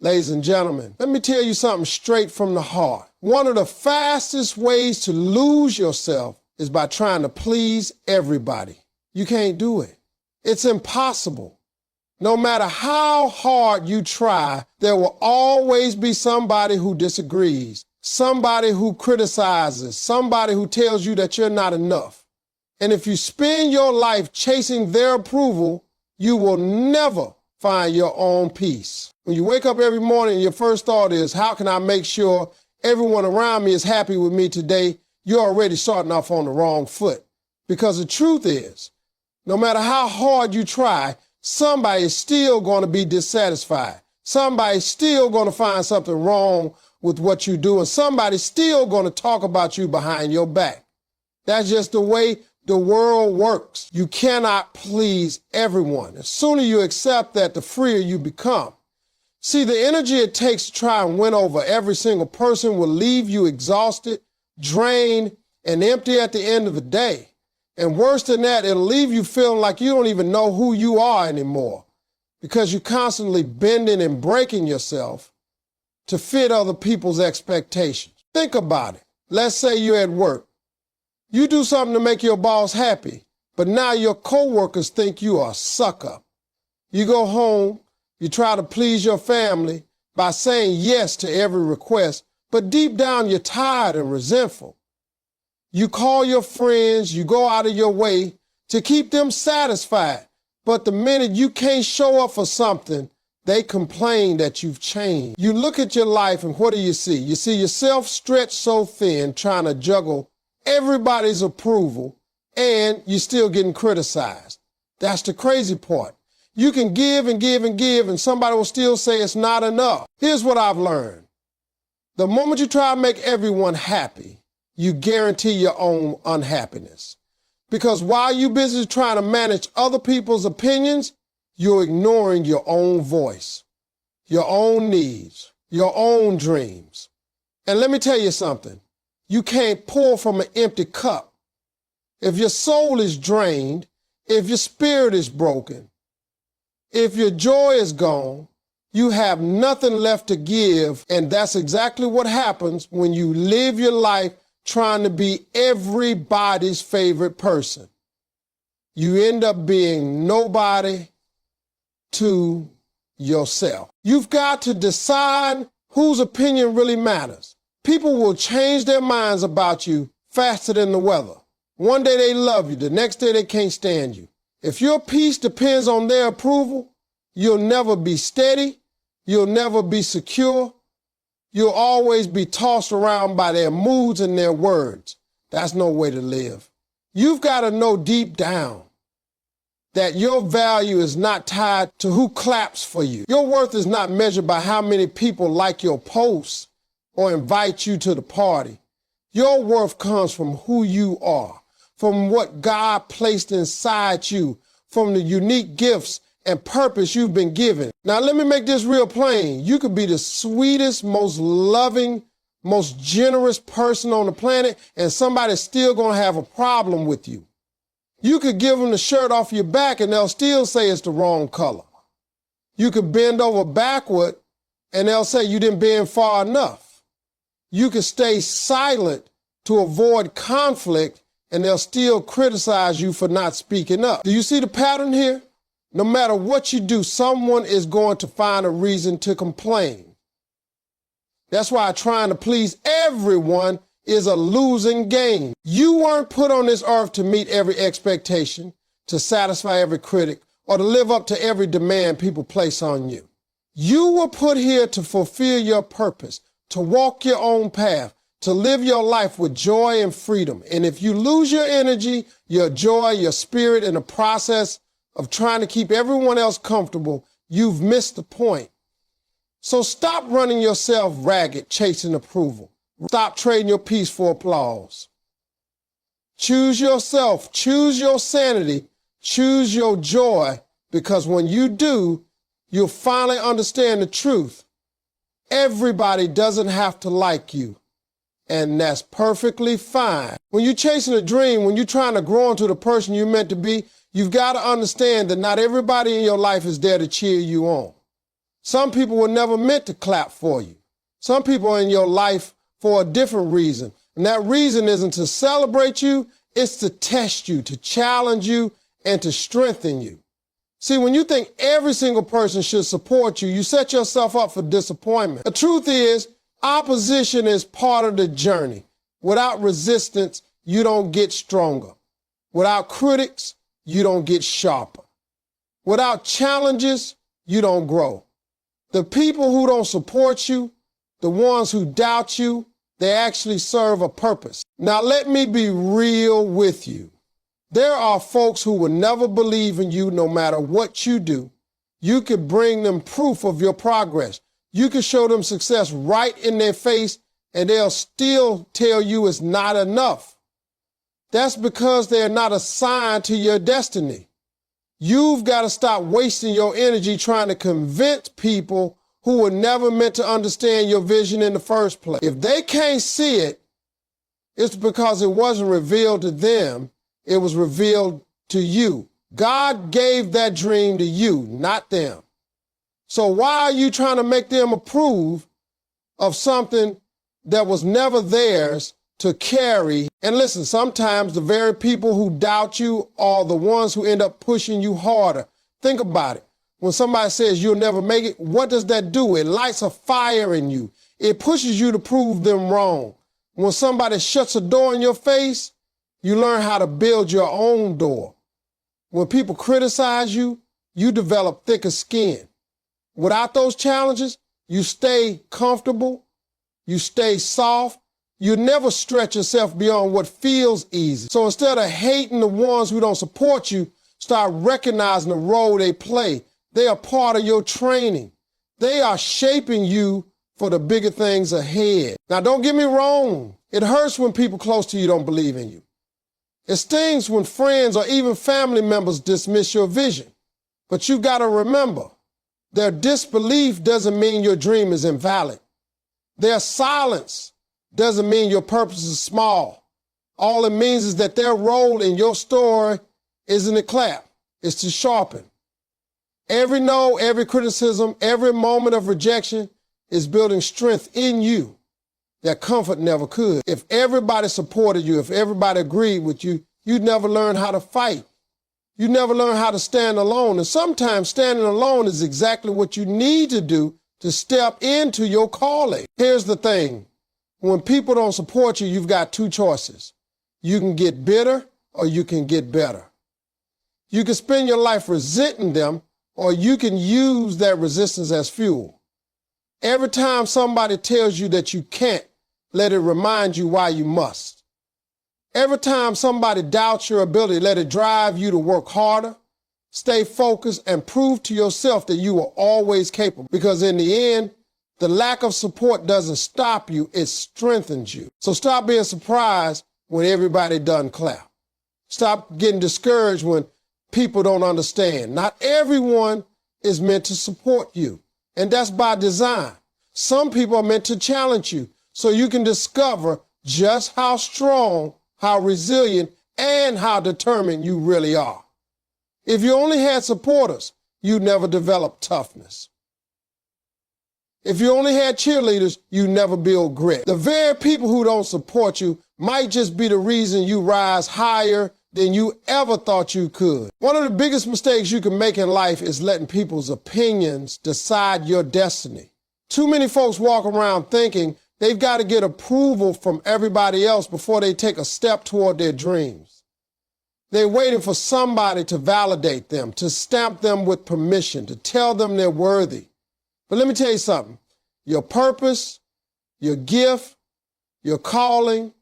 Ladies and gentlemen, let me tell you something straight from the heart. One of the fastest ways to lose yourself is by trying to please everybody. You can't do it. It's impossible. No matter how hard you try, there will always be somebody who disagrees, somebody who criticizes, somebody who tells you that you're not enough. And if you spend your life chasing their approval, you will never find your own peace. When you wake up every morning, your first thought is, how can I make sure everyone around me is happy with me today? You're already starting off on the wrong foot. Because the truth is, no matter how hard you try, somebody is still going to be dissatisfied. Somebody's still going to find something wrong with what you do, and somebody's still going to talk about you behind your back. That's just the way the world works. You cannot please everyone. The sooner you accept that, the freer you become. See, the energy it takes to try and win over every single person will leave you exhausted, drained, and empty at the end of the day. And worse than that, it'll leave you feeling like you don't even know who you are anymore because you're constantly bending and breaking yourself to fit other people's expectations. Think about it. Let's say you're at work. You do something to make your boss happy, but now your coworkers think you are a suck-up. You go home, you try to please your family by saying yes to every request, but deep down you're tired and resentful. You call your friends, you go out of your way to keep them satisfied, but the minute you can't show up for something, they complain that you've changed. You look at your life and what do you see? You see yourself stretched so thin trying to juggle everybody's approval, and you're still getting criticized. That's the crazy part. You can give and give and give, and somebody will still say it's not enough. Here's what I've learned. The moment you try to make everyone happy, you guarantee your own unhappiness. Because while you're busy trying to manage other people's opinions, you're ignoring your own voice, your own needs, your own dreams. And let me tell you something. You can't pour from an empty cup. If your soul is drained, if your spirit is broken, if your joy is gone, you have nothing left to give, and that's exactly what happens when you live your life trying to be everybody's favorite person. You end up being nobody to yourself. You've got to decide whose opinion really matters. People will change their minds about you faster than the weather. One day they love you, the next day they can't stand you. If your peace depends on their approval, you'll never be steady, you'll never be secure, you'll always be tossed around by their moods and their words. That's no way to live. You've got to know deep down that your value is not tied to who claps for you. Your worth is not measured by how many people like your posts or invite you to the party. Your worth comes from who you are, from what God placed inside you, from the unique gifts and purpose you've been given. Now, let me make this real plain. You could be the sweetest, most loving, most generous person on the planet, and somebody's still going to have a problem with you. You could give them the shirt off your back, and they'll still say it's the wrong color. You could bend over backward, and they'll say you didn't bend far enough. You can stay silent to avoid conflict, and they'll still criticize you for not speaking up. Do you see the pattern here? No matter what you do, someone is going to find a reason to complain. That's why trying to please everyone is a losing game. You weren't put on this earth to meet every expectation, to satisfy every critic, or to live up to every demand people place on you. You were put here to fulfill your purpose, to walk your own path, to live your life with joy and freedom. And if you lose your energy, your joy, your spirit in the process of trying to keep everyone else comfortable, you've missed the point. So stop running yourself ragged, chasing approval. Stop trading your peace for applause. Choose yourself, choose your sanity, choose your joy, because when you do, you'll finally understand the truth. Everybody doesn't have to like you, and that's perfectly fine. When you're chasing a dream, when you're trying to grow into the person you're meant to be, you've got to understand that not everybody in your life is there to cheer you on. Some people were never meant to clap for you. Some people are in your life for a different reason. And that reason isn't to celebrate you, it's to test you, to challenge you, and to strengthen you. See, when you think every single person should support you, you set yourself up for disappointment. The truth is, opposition is part of the journey. Without resistance, you don't get stronger. Without critics, you don't get sharper. Without challenges, you don't grow. The people who don't support you, the ones who doubt you, they actually serve a purpose. Now, let me be real with you. There are folks who will never believe in you no matter what you do. You could bring them proof of your progress. You could show them success right in their face, and they'll still tell you it's not enough. That's because they're not assigned to your destiny. You've got to stop wasting your energy trying to convince people who were never meant to understand your vision in the first place. If they can't see it, it's because it wasn't revealed to them. It was revealed to you. God gave that dream to you, not them. So why are you trying to make them approve of something that was never theirs to carry? And listen, sometimes the very people who doubt you are the ones who end up pushing you harder. Think about it. When somebody says you'll never make it, what does that do? It lights a fire in you. It pushes you to prove them wrong. When somebody shuts a door in your face, you learn how to build your own door. When people criticize you, you develop thicker skin. Without those challenges, you stay comfortable, you stay soft, you never stretch yourself beyond what feels easy. So instead of hating the ones who don't support you, start recognizing the role they play. They are part of your training. They are shaping you for the bigger things ahead. Now, don't get me wrong. It hurts when people close to you don't believe in you. It stings when friends or even family members dismiss your vision. But you've got to remember, their disbelief doesn't mean your dream is invalid. Their silence doesn't mean your purpose is small. All it means is that their role in your story isn't to clap, it's to sharpen. Every no, every criticism, every moment of rejection is building strength in you that comfort never could. If everybody supported you, if everybody agreed with you, you'd never learn how to fight. You never learn how to stand alone. And sometimes standing alone is exactly what you need to do to step into your calling. Here's the thing. When people don't support you, you've got two choices. You can get bitter or you can get better. You can spend your life resenting them, or you can use that resistance as fuel. Every time somebody tells you that you can't, let it remind you why you must. Every time somebody doubts your ability, let it drive you to work harder, stay focused, and prove to yourself that you are always capable. Because in the end, the lack of support doesn't stop you, it strengthens you. So stop being surprised when everybody doesn't clap. Stop getting discouraged when people don't understand. Not everyone is meant to support you, and that's by design. Some people are meant to challenge you so you can discover just how strong, how resilient, and how determined you really are. If you only had supporters, you'd never develop toughness. If you only had cheerleaders, you'd never build grit. The very people who don't support you might just be the reason you rise higher than you ever thought you could. One of the biggest mistakes you can make in life is letting people's opinions decide your destiny. Too many folks walk around thinking they've got to get approval from everybody else before they take a step toward their dreams. They're waiting for somebody to validate them, to stamp them with permission, to tell them they're worthy. But let me tell you something. Your purpose, your gift, your calling,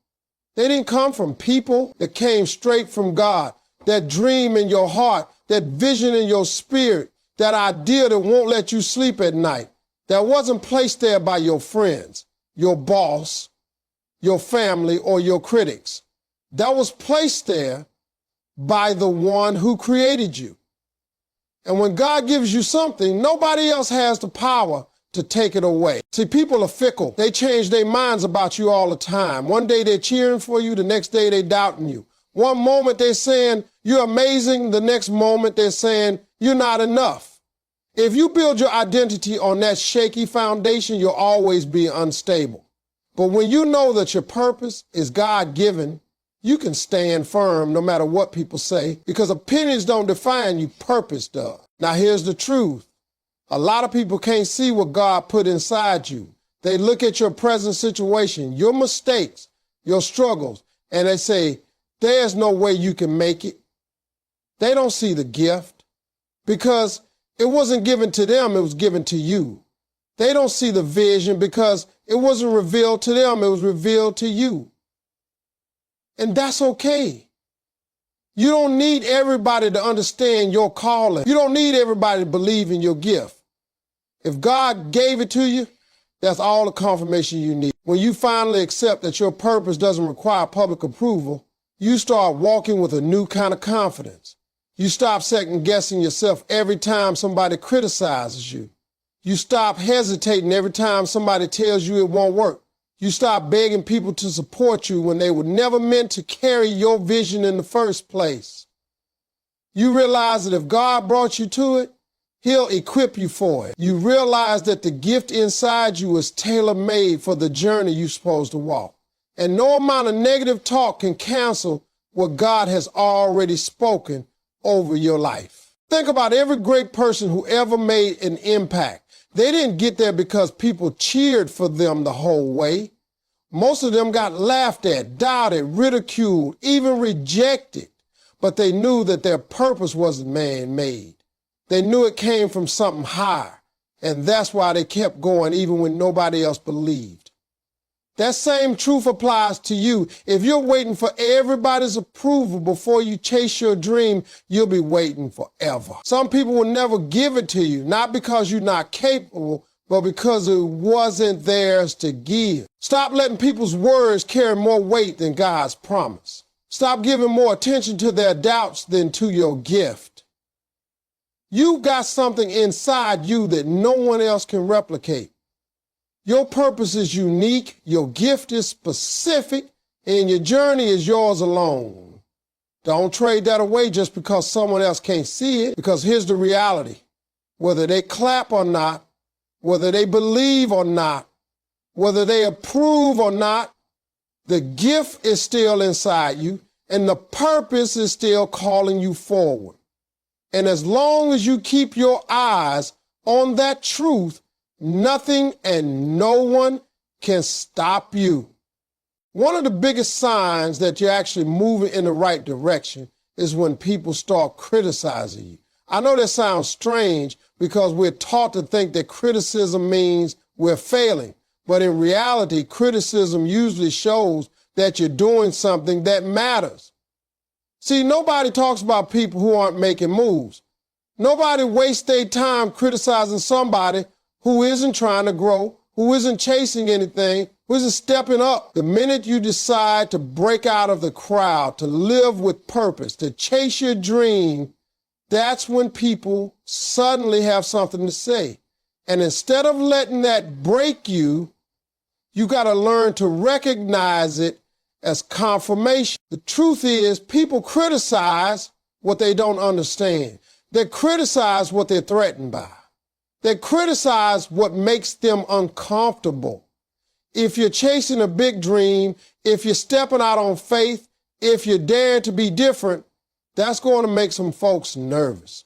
they didn't come from people. That came straight from God. That dream in your heart, that vision in your spirit, that idea that won't let you sleep at night, that wasn't placed there by your friends, your boss, your family, or your critics. That was placed there by the one who created you. And when God gives you something, nobody else has the power to take it away. See, people are fickle. They change their minds about you all the time. One day they're cheering for you, the next day they're doubting you. One moment they're saying you're amazing, the next moment they're saying you're not enough. If you build your identity on that shaky foundation, you'll always be unstable. But when you know that your purpose is God-given, you can stand firm no matter what people say, because opinions don't define you, purpose does. Now here's the truth. A lot of people can't see what God put inside you. They look at your present situation, your mistakes, your struggles, and they say, there's no way you can make it. They don't see the gift because it wasn't given to them, it was given to you. They don't see the vision because it wasn't revealed to them, it was revealed to you. And that's okay. You don't need everybody to understand your calling. You don't need everybody to believe in your gift. If God gave it to you, that's all the confirmation you need. When you finally accept that your purpose doesn't require public approval, you start walking with a new kind of confidence. You stop second-guessing yourself every time somebody criticizes you. You stop hesitating every time somebody tells you it won't work. You stop begging people to support you when they were never meant to carry your vision in the first place. You realize that if God brought you to it, He'll equip you for it. You realize that the gift inside you is tailor-made for the journey you're supposed to walk. And no amount of negative talk can cancel what God has already spoken over your life. Think about every great person who ever made an impact. They didn't get there because people cheered for them the whole way. Most of them got laughed at, doubted, ridiculed, even rejected. But they knew that their purpose wasn't man-made. They knew it came from something higher. And that's why they kept going even when nobody else believed. That same truth applies to you. If you're waiting for everybody's approval before you chase your dream, you'll be waiting forever. Some people will never give it to you, not because you're not capable, but because it wasn't theirs to give. Stop letting people's words carry more weight than God's promise. Stop giving more attention to their doubts than to your gift. You've got something inside you that no one else can replicate. Your purpose is unique, your gift is specific, and your journey is yours alone. Don't trade that away just because someone else can't see it, because here's the reality. Whether they clap or not, whether they believe or not, whether they approve or not, the gift is still inside you, and the purpose is still calling you forward. And as long as you keep your eyes on that truth, nothing and no one can stop you. One of the biggest signs that you're actually moving in the right direction is when people start criticizing you. I know that sounds strange because we're taught to think that criticism means we're failing. But in reality, criticism usually shows that you're doing something that matters. See, nobody talks about people who aren't making moves. Nobody wastes their time criticizing somebody who isn't trying to grow, who isn't chasing anything, who isn't stepping up. The minute you decide to break out of the crowd, to live with purpose, to chase your dream, that's when people suddenly have something to say. And instead of letting that break you, you got to learn to recognize it as confirmation. The truth is, people criticize what they don't understand. They criticize what they're threatened by. They criticize what makes them uncomfortable. If you're chasing a big dream, if you're stepping out on faith, if you're daring to be different, that's going to make some folks nervous.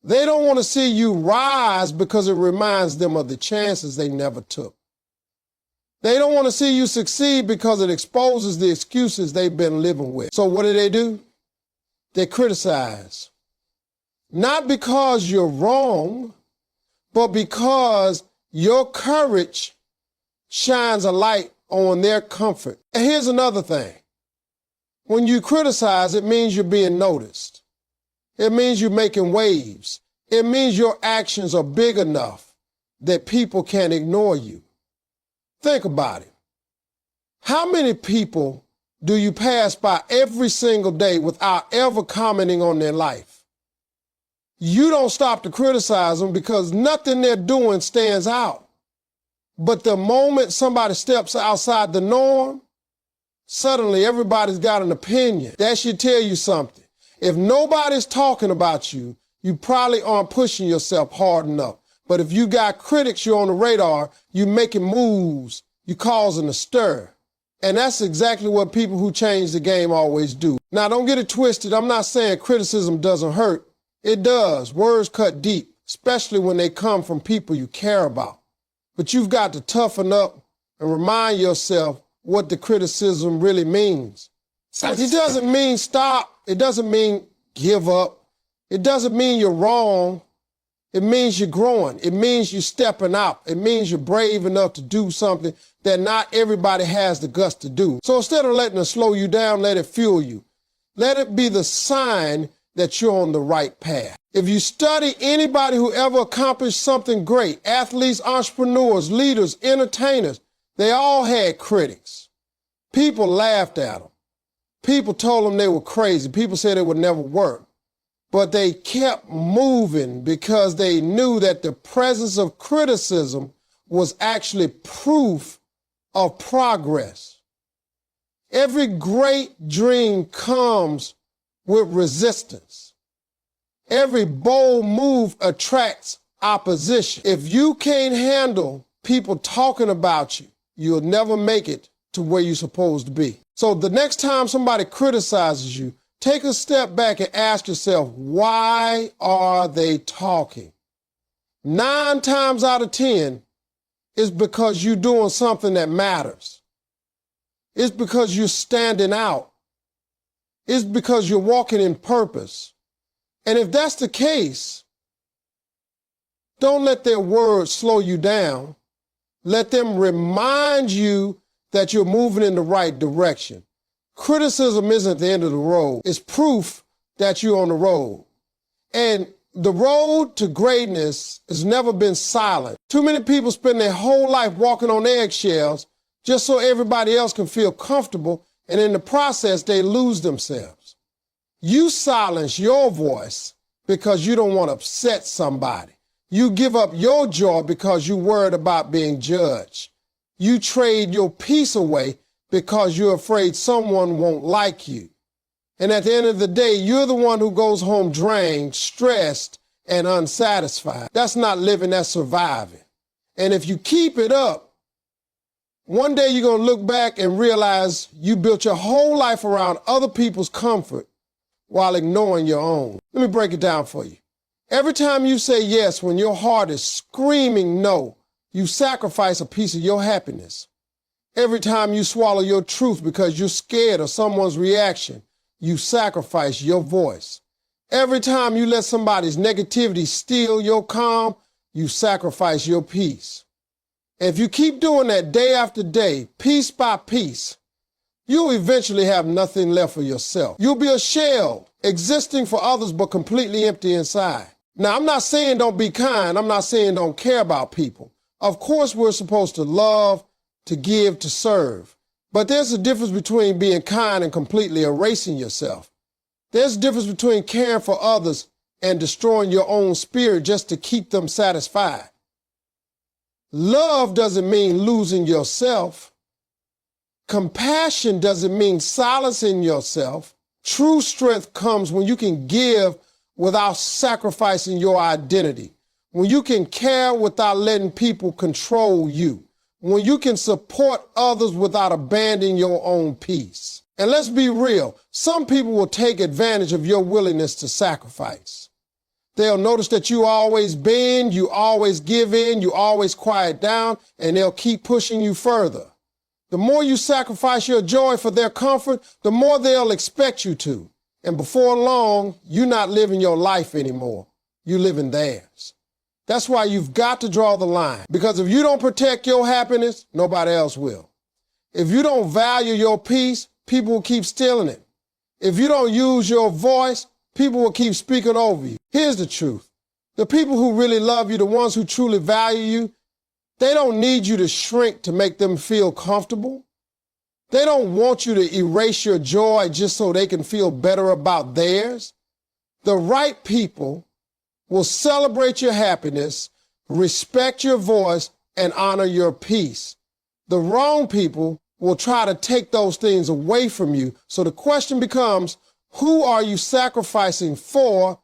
They don't want to see you rise because it reminds them of the chances they never took. They don't want to see you succeed because it exposes the excuses they've been living with. So what do? They criticize. Not because you're wrong, but because your courage shines a light on their comfort. And here's another thing. When you criticize, it means you're being noticed. It means you're making waves. It means your actions are big enough that people can't ignore you. Think about it. How many people do you pass by every single day without ever commenting on their life? You don't stop to criticize them because nothing they're doing stands out. But the moment somebody steps outside the norm, suddenly everybody's got an opinion. That should tell you something. If nobody's talking about you, You probably aren't pushing yourself hard enough. But if you got critics, you're on the radar, you're making moves, you're causing a stir. And that's exactly what people who change the game always do. Now, don't get it twisted. I'm not saying criticism doesn't hurt. It does. Words cut deep, especially when they come from people you care about. But you've got to toughen up and remind yourself what the criticism really means. It doesn't mean stop. It doesn't mean give up. It doesn't mean you're wrong. It means you're growing. It means you're stepping out. It means you're brave enough to do something that not everybody has the guts to do. So instead of letting it slow you down, let it fuel you. Let it be the sign that you're on the right path. If you study anybody who ever accomplished something great, athletes, entrepreneurs, leaders, entertainers, they all had critics. People laughed at them. People told them they were crazy. People said it would never work. But they kept moving because they knew that the presence of criticism was actually proof of progress. Every great dream comes with resistance. Every bold move attracts opposition. If you can't handle people talking about you, you'll never make it to where you're supposed to be. So the next time somebody criticizes you, take a step back and ask yourself, why are they talking? 9 times out of 10, it's because you're doing something that matters. It's because you're standing out. It's because you're walking in purpose. And if that's the case, don't let their words slow you down. Let them remind you that you're moving in the right direction. Criticism isn't the end of the road. It's proof that you're on the road. And the road to greatness has never been silent. Too many people spend their whole life walking on eggshells just so everybody else can feel comfortable, and in the process, they lose themselves. You silence your voice because you don't want to upset somebody. You give up your joy because you're worried about being judged. You trade your peace away because you're afraid someone won't like you. And at the end of the day, you're the one who goes home drained, stressed, and unsatisfied. That's not living, that's surviving. And if you keep it up, one day you're going to look back and realize you built your whole life around other people's comfort while ignoring your own. Let me break it down for you. Every time you say yes when your heart is screaming no, you sacrifice a piece of your happiness. Every time you swallow your truth because you're scared of someone's reaction, you sacrifice your voice. Every time you let somebody's negativity steal your calm, you sacrifice your peace. And if you keep doing that day after day, piece by piece, you'll eventually have nothing left for yourself. You'll be a shell, existing for others but completely empty inside. Now, I'm not saying don't be kind. I'm not saying don't care about people. Of course, we're supposed to love, to give, to serve. But there's a difference between being kind and completely erasing yourself. There's a difference between caring for others and destroying your own spirit just to keep them satisfied. Love doesn't mean losing yourself. Compassion doesn't mean silencing yourself. True strength comes when you can give without sacrificing your identity. When you can care without letting people control you. When you can support others without abandoning your own peace. And let's be real, some people will take advantage of your willingness to sacrifice. They'll notice that you always bend, you always give in, you always quiet down, and they'll keep pushing you further. The more you sacrifice your joy for their comfort, the more they'll expect you to. And before long, you're not living your life anymore. You're living theirs. That's why you've got to draw the line. Because if you don't protect your happiness, nobody else will. If you don't value your peace, people will keep stealing it. If you don't use your voice, people will keep speaking over you. Here's the truth. The people who really love you, the ones who truly value you, they don't need you to shrink to make them feel comfortable. They don't want you to erase your joy just so they can feel better about theirs. The right people will celebrate your happiness, respect your voice, and honor your peace. The wrong people will try to take those things away from you. So the question becomes, who are you sacrificing for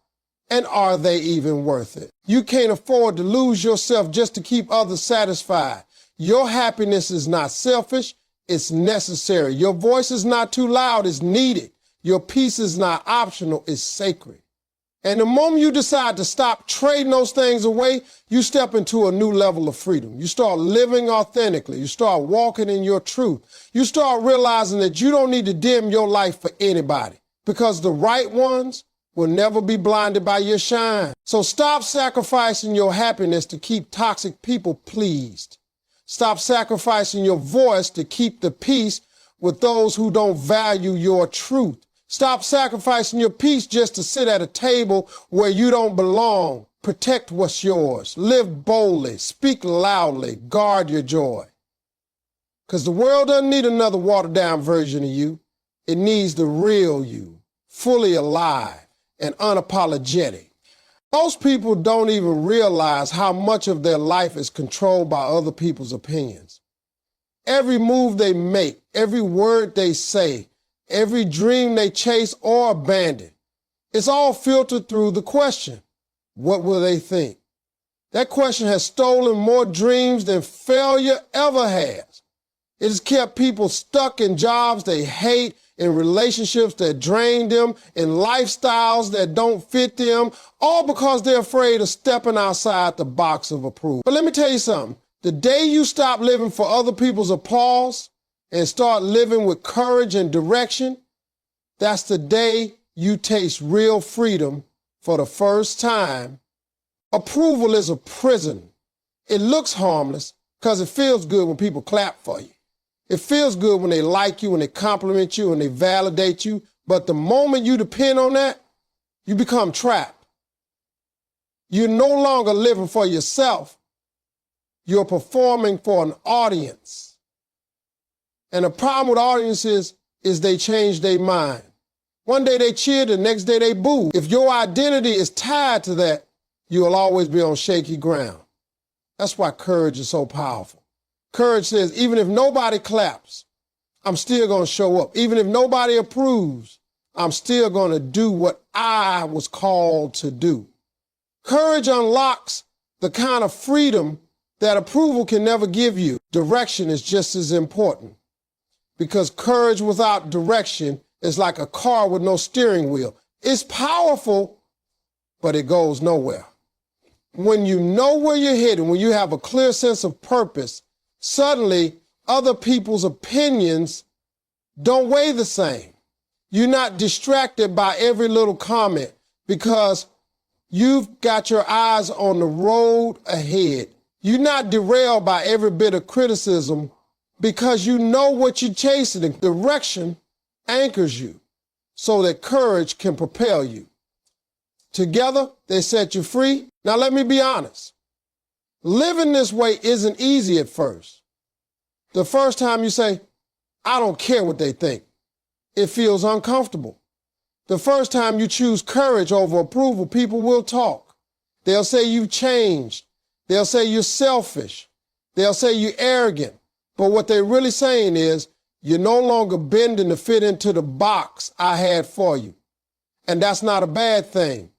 And are they even worth it? You can't afford to lose yourself just to keep others satisfied. Your happiness is not selfish, it's necessary. Your voice is not too loud, it's needed. Your peace is not optional, it's sacred. And the moment you decide to stop trading those things away, you step into a new level of freedom. You start living authentically. You start walking in your truth. You start realizing that you don't need to dim your life for anybody, because the right ones will never be blinded by your shine. So stop sacrificing your happiness to keep toxic people pleased. Stop sacrificing your voice to keep the peace with those who don't value your truth. Stop sacrificing your peace just to sit at a table where you don't belong. Protect what's yours. Live boldly. Speak loudly. Guard your joy. Because the world doesn't need another watered-down version of you. It needs the real you, fully alive and unapologetic. Most people don't even realize how much of their life is controlled by other people's opinions. Every move they make, every word they say, every dream they chase or abandon, it's all filtered through the question, what will they think? That question has stolen more dreams than failure ever has. It has kept people stuck in jobs they hate, in relationships that drain them, in lifestyles that don't fit them, all because they're afraid of stepping outside the box of approval. But let me tell you something. The day you stop living for other people's applause and start living with courage and direction, that's the day you taste real freedom for the first time. Approval is a prison. It looks harmless because it feels good when people clap for you. It feels good when they like you, when they compliment you, and they validate you. But the moment you depend on that, you become trapped. You're no longer living for yourself. You're performing for an audience. And the problem with audiences is they change their mind. One day they cheer, the next day they boo. If your identity is tied to that, you'll always be on shaky ground. That's why courage is so powerful. Courage says, even if nobody claps, I'm still going to show up. Even if nobody approves, I'm still going to do what I was called to do. Courage unlocks the kind of freedom that approval can never give you. Direction is just as important, because courage without direction is like a car with no steering wheel. It's powerful, but it goes nowhere. When you know where you're headed, when you have a clear sense of purpose, suddenly other people's opinions don't weigh the same. You're not distracted by every little comment because you've got your eyes on the road ahead. You're not derailed by every bit of criticism because you know what you're chasing. And direction anchors you so that courage can propel you. Together, they set you free. Now, let me be honest. Living this way isn't easy at first. The first time you say, I don't care what they think, it feels uncomfortable. The first time you choose courage over approval, people will talk. They'll say you've changed. They'll say you're selfish. They'll say you're arrogant. But what they're really saying is, you're no longer bending to fit into the box I had for you. And that's not a bad thing.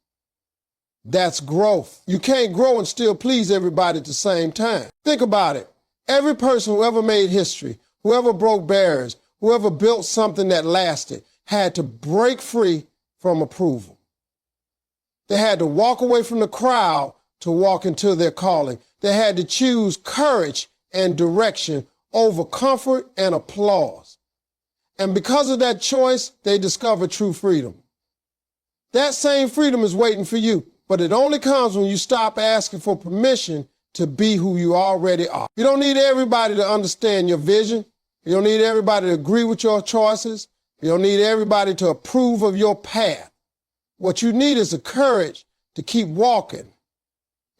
That's growth. You can't grow and still please everybody at the same time. Think about it. Every person who ever made history, whoever broke barriers, whoever built something that lasted, had to break free from approval. They had to walk away from the crowd to walk into their calling. They had to choose courage and direction over comfort and applause. And because of that choice, they discovered true freedom. That same freedom is waiting for you, but it only comes when you stop asking for permission to be who you already are. You don't need everybody to understand your vision. You don't need everybody to agree with your choices. You don't need everybody to approve of your path. What you need is the courage to keep walking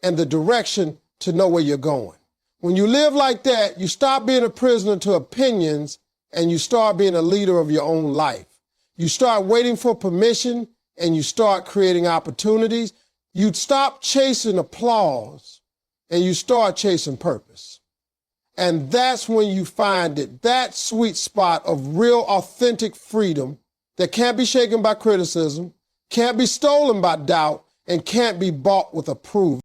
and the direction to know where you're going. When you live like that, you stop being a prisoner to opinions and you start being a leader of your own life. You start waiting for permission and you start creating opportunities. You stop chasing applause and you start chasing purpose. And that's when you find it, that sweet spot of real authentic freedom that can't be shaken by criticism, can't be stolen by doubt, and can't be bought with approval.